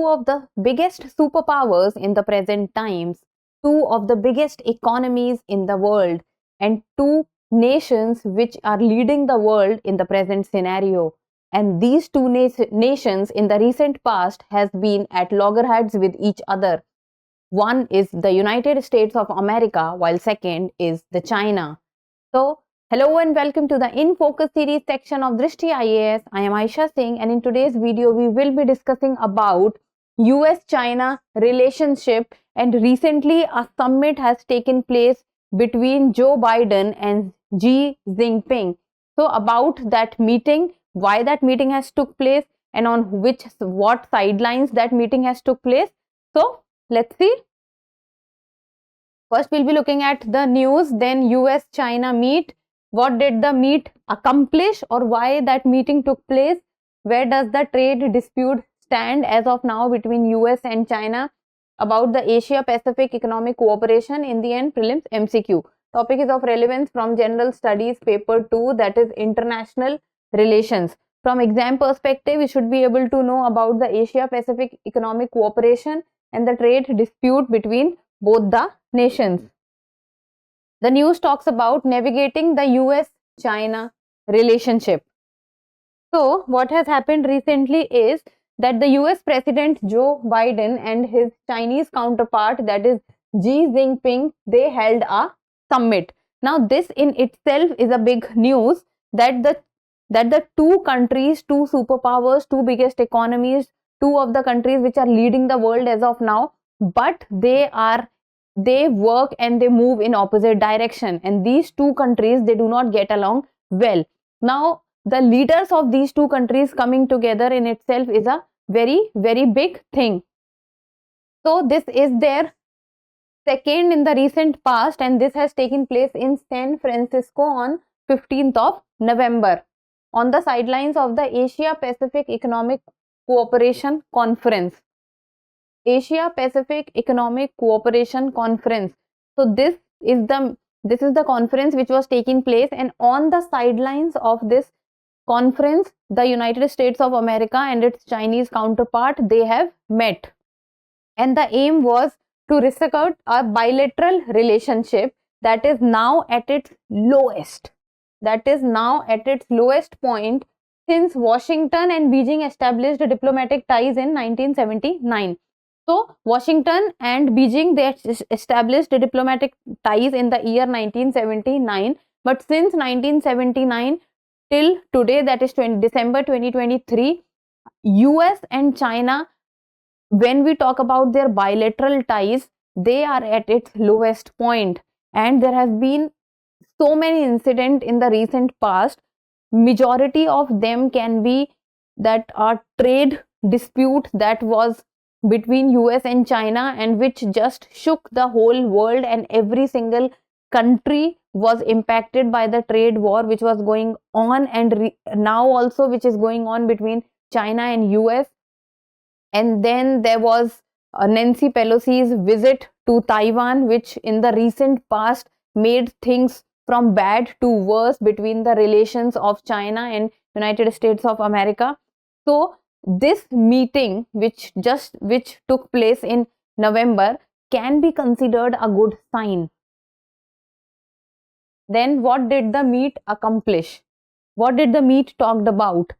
two of the biggest superpowers in the present times, two of the biggest economies in the world, and two nations which are leading the world in the present scenario. And these two nations in the recent past has been at loggerheads with each other. One is the United States of America, while second is the China. So, hello and welcome to the In Focus series section of Drishti IAS. I am Aisha Singh, and in today's video we will be discussing about US-China relationship. And recently a summit has taken place between Joe Biden and Xi Jinping. So about that meeting, why that meeting has took place, and on what sidelines that meeting has took place. So let's see. First, we'll be looking at the news, then US-China meet. What did the meet accomplish, or why that meeting took place? Where does the trade dispute stand as of now between US and China? About the Asia-Pacific Economic Cooperation in the end prelims MCQ. Topic is of relevance from General Studies paper 2, that is International Relations. From exam perspective, we should be able to know about the Asia-Pacific Economic Cooperation and the trade dispute between both the nations. The news talks about navigating the US-China relationship. So, what has happened recently is that the US President Joe Biden and his Chinese counterpart, that is Xi Jinping, they held a summit. Now, this in itself is a big news that the two countries, two superpowers, two biggest economies, two of the countries which are leading the world as of now, but they work and they move in opposite direction, and these two countries, they do not get along well. Now the leaders of these two countries coming together in itself is a very, very big thing. So this is their second in the recent past, and this has taken place in San Francisco on 15th of November on the sidelines of the Asia Pacific Economic Cooperation Conference. Asia Pacific Economic Cooperation Conference. So this is the conference which was taking place, and on the sidelines of this conference, the United States of America and its Chinese counterpart, they have met, and the aim was to resurrect a bilateral relationship that is now at its lowest. That is now at its lowest point since Washington and Beijing established diplomatic ties in 1979. So, Washington and Beijing, they established diplomatic ties in the year 1979, but since 1979 till today, that is December 2023, US and China, when we talk about their bilateral ties, they are at its lowest point, and there has been so many incidents in the recent past. Majority of them can be that are trade dispute that was between US and China, and which just shook the whole world, and every single country was impacted by the trade war which was going on, and now also which is going on between China and US. And then there was Nancy Pelosi's visit to Taiwan, which in the recent past made things from bad to worse between the relations of China and United States of America. So this meeting which took place in November can be considered a good sign. Then what did the meet accomplish? What did the meet talked about?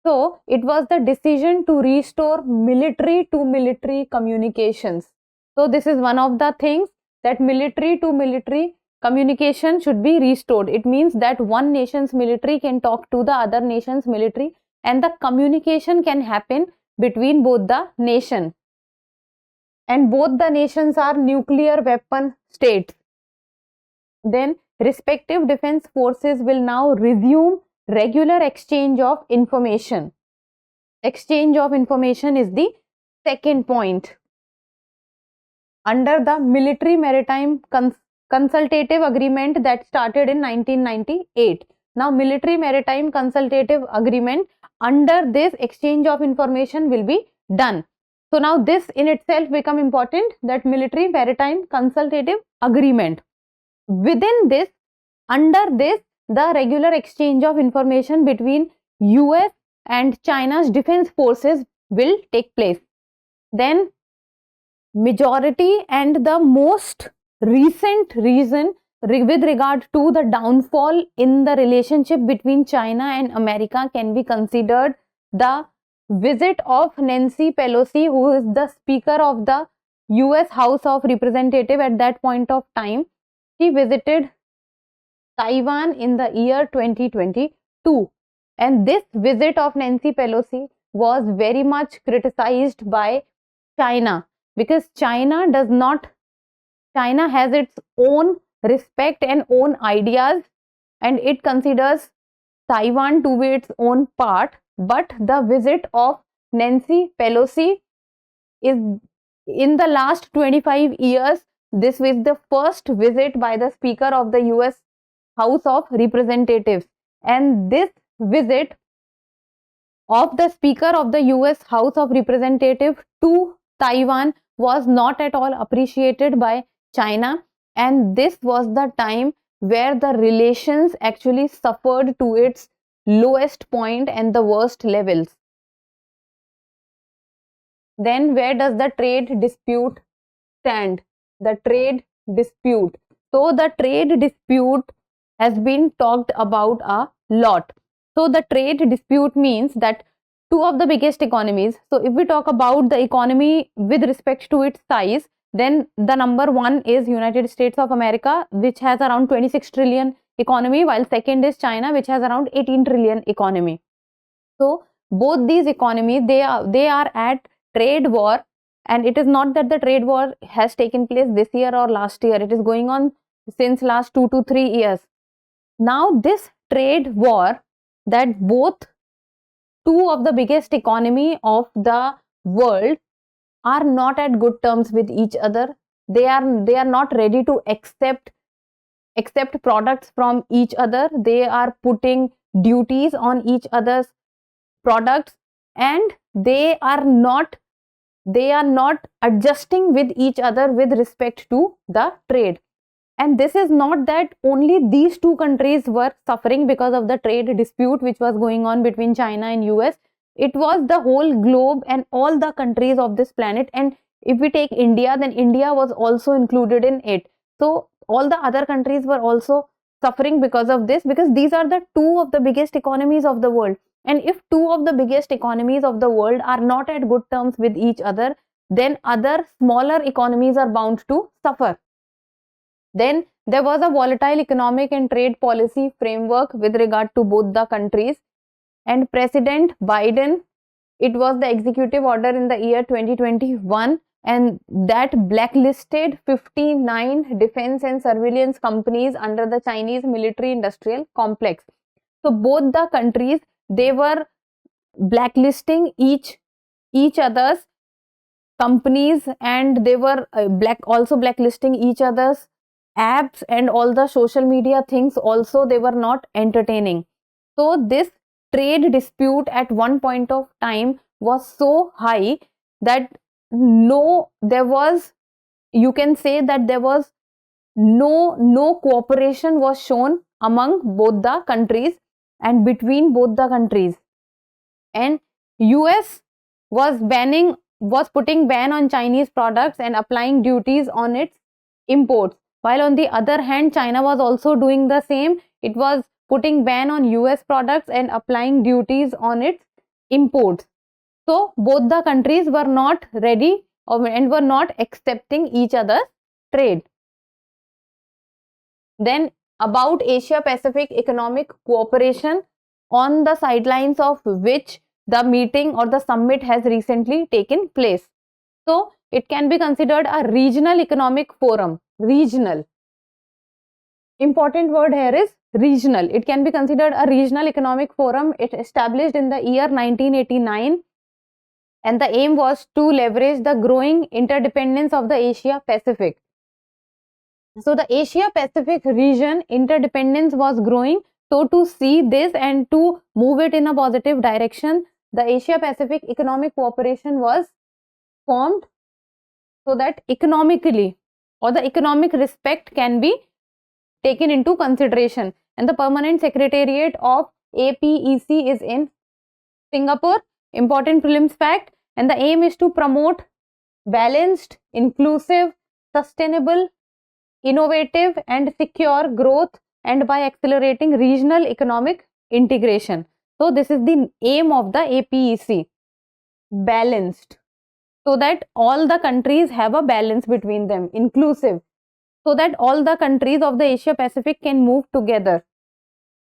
So it was the decision to restore military to military communications. So this is one of the things, that military to military communication should be restored. It means that one nation's military can talk to the other nation's military, and the communication can happen between both the nations. And both the nations are nuclear weapon states. Then respective defense forces will now resume regular exchange of information. Exchange of information is the second point. Under the Military Maritime Consultative Agreement that started in 1998. Now, Military Maritime Consultative Agreement, under this exchange of information will be done. So now this in itself become important, that Military Maritime Consultative Agreement. Within this, under this, the regular exchange of information between US and China's defense forces will take place. Then majority and the most recent reason with regard to the downfall in the relationship between China and America can be considered the visit of Nancy Pelosi, who is the Speaker of the US House of Representatives at that point of time. She visited Taiwan in the year 2022, and this visit of Nancy Pelosi was very much criticized by China, because China has its own respect and own ideas, and it considers Taiwan to be its own part. But the visit of Nancy Pelosi is, in the last 25 years, this was the first visit by the Speaker of the US House of Representatives, and this visit of the Speaker of the US House of Representatives to Taiwan was not at all appreciated by China, and this was the time where the relations actually suffered to its lowest point and the worst levels. Then where does the trade dispute stand? The trade dispute. So the trade dispute has been talked about a lot. So the trade dispute means that two of the biggest economies. So if we talk about the economy with respect to its size, then the number one is United States of America, which has around 26 trillion economy, while second is China, which has around 18 trillion economy. So both these economies, they are at trade war, and it is not that the trade war has taken place this year or last year. It is going on since last 2 to 3 years. Now this trade war, that both two of the biggest economy of the world are not at good terms with each other. They are not ready to accept products from each other. They are putting duties on each other's products, and they are not adjusting with each other with respect to the trade. And this is not that only these two countries were suffering because of the trade dispute which was going on between China and US. It was the whole globe and all the countries of this planet. And if we take India, then India was also included in it. So all the other countries were also suffering because of this, because these are the two of the biggest economies of the world. And if two of the biggest economies of the world are not at good terms with each other, then other smaller economies are bound to suffer. Then there was a volatile economic and trade policy framework with regard to both the countries. And President Biden, it was the executive order in the year 2021, and that blacklisted 59 defense and surveillance companies under the Chinese military industrial complex. So both the countries, they were blacklisting each other's companies, and they were also blacklisting each other's apps, and all the social media things also they were not entertaining. So this trade dispute at one point of time was so high that you can say that there was no cooperation was shown among both the countries and between both the countries. And US was putting ban on Chinese products and applying duties on its imports. While on the other hand, China was also doing the same. It was putting ban on US products and applying duties on its imports. So both the countries were not ready and were not accepting each other's trade. Then about Asia Pacific Economic Cooperation, on the sidelines of which the meeting or the summit has recently taken place. So it can be considered a regional economic forum. Regional. Important word here is regional. It can be considered a regional economic forum. It established in the year 1989, and the aim was to leverage the growing interdependence of the Asia Pacific. So the Asia Pacific region interdependence was growing. So to see this and to move it in a positive direction, the Asia Pacific Economic Cooperation was formed, so that economically or the economic respect can be taken into consideration. And the permanent secretariat of APEC is in Singapore. Important prelims fact. And the aim is to promote balanced, inclusive, sustainable, innovative and secure growth, and by accelerating regional economic integration. So this is the aim of the APEC, balanced, so that all the countries have a balance between them, inclusive, so that all the countries of the Asia Pacific can move together,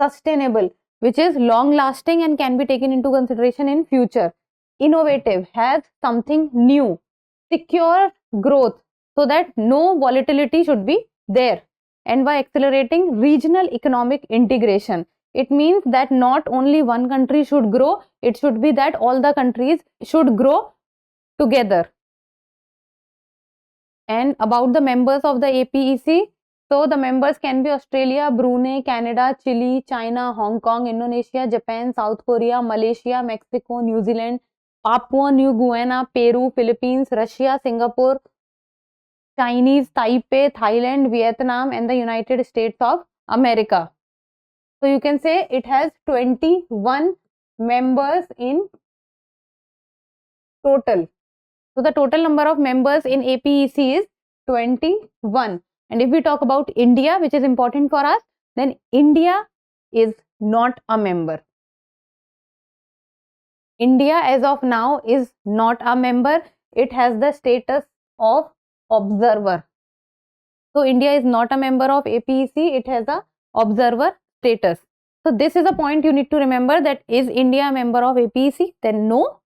sustainable, which is long lasting and can be taken into consideration in future, innovative, has something new, secure growth, so that no volatility should be there, and by accelerating regional economic integration. It means that not only one country should grow, it should be that all the countries should grow together. And about the members of the APEC, so the members can be Australia, Brunei, Canada, Chile, China, Hong Kong, Indonesia, Japan, South Korea, Malaysia, Mexico, New Zealand, Papua New Guinea, Peru, Philippines, Russia, Singapore, Chinese, Taipei, Thailand, Vietnam, and the United States of America. So you can say it has 21 members in total. So the total number of members in APEC is 21. And if we talk about India, which is important for us, then India is not a member. India as of now is not a member. It has the status of observer. So India is not a member of APEC. It has a observer status. So this is a point you need to remember, that is India a member of APEC? Then no,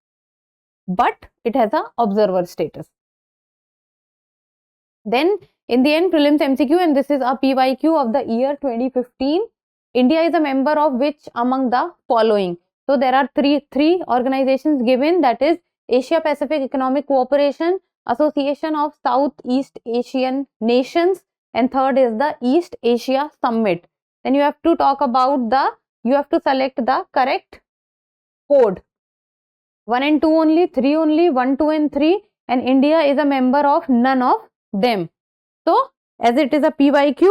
but it has a observer status. Then in the end, prelims MCQ, and this is a PYQ of the year 2015. India is a member of which among the following? So there are three organizations given, that is Asia Pacific Economic Cooperation, Association of Southeast Asian Nations, and third is the East Asia Summit. Then you have to talk about you have to select the correct code. 1 and 2 only, 3 only, 1, 2 and 3, and India is a member of none of them. So as it is a PYQ,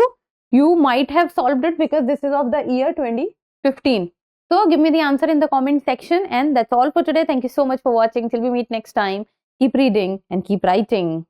you might have solved it because this is of the year 2015. So give me the answer in the comment section, and that's all for today. Thank you so much for watching. Till we meet next time, keep reading and keep writing.